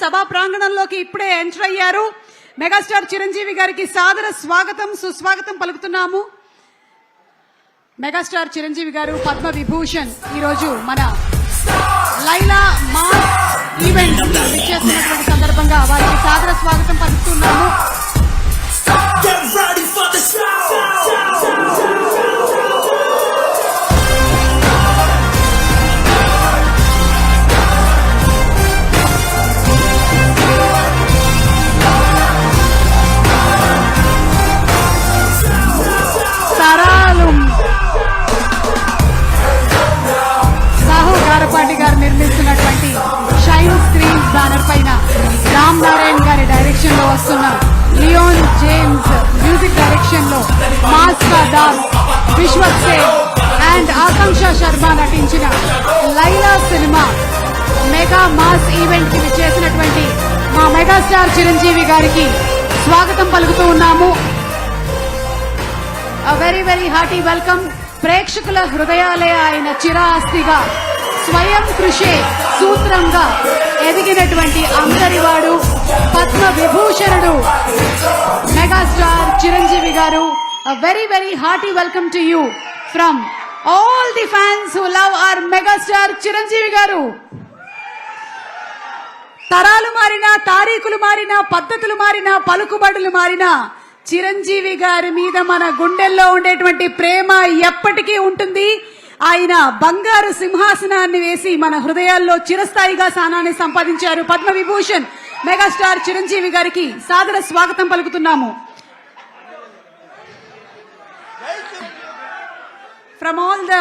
సభా ప్రాంగణంలోకి ఇప్పుడే ఎంటర్ అయ్యారు. మెగాస్టార్ చిరంజీవి గారికి సాదర స్వాగతం సుస్వాగతం పలుకుతున్నాము. మెగాస్టార్ చిరంజీవి గారు పద్మ విభూషణ్ ఈ రోజు మన లైలా మాస్ ఈవెంట్ చేస్తున్నటువంటి సందర్భంగా వారికి సాదర స్వాగతం పలుకుతున్నాము. గారు నిర్మిస్తున్నటువంటి షైన్ స్క్రీన్స్ బ్యానర్ పైన రామ్ నారాయణ్ గారి డైరెక్షన్ లో వస్తున్న లియోన్ జేమ్స్ మ్యూజిక్ డైరెక్షన్ లో మాస్కా దాస్, విశ్వక్ సేన్ అండ్ ఆకాంక్ష శర్మ నటించిన Laila cinema mega mass event కి చేసినటువంటి మా మెగాస్టార్ చిరంజీవి గారికి స్వాగతం పలుకుతూ ఉన్నాము. Very very hearty welcome. ప్రేక్షకుల హృదయాలే ఆయన చిరాస్తిగా స్వయం కృషే సూత్రంగా ఎదిగినటువంటి అందరివాడు పద్మ విభూషణుడు మెగాస్టార్ చిరంజీవి గారు. Very very hearty welcome to you from all the fans who love our megastar Chiranjeevi గారు. తరాలు మారినా, తారీఖులు మారినా, పద్ధతులు మారినా, పలుకుబడులు మారినా చిరంజీవి గారి మీద మన గుండెల్లో ఉండేటువంటి ప్రేమ ఎప్పటికీ ఉంటుంది. ఆయన బంగారు సింహాసనాన్ని వేసి మన హృదయాల్లో చిరస్థాయిగా స్థానాన్ని సంపాదించారు. పద్మ విభూషణ్ మెగాస్టార్ చిరంజీవి గారికి సాదర స్వాగతం పలుకుతున్నాము. From all the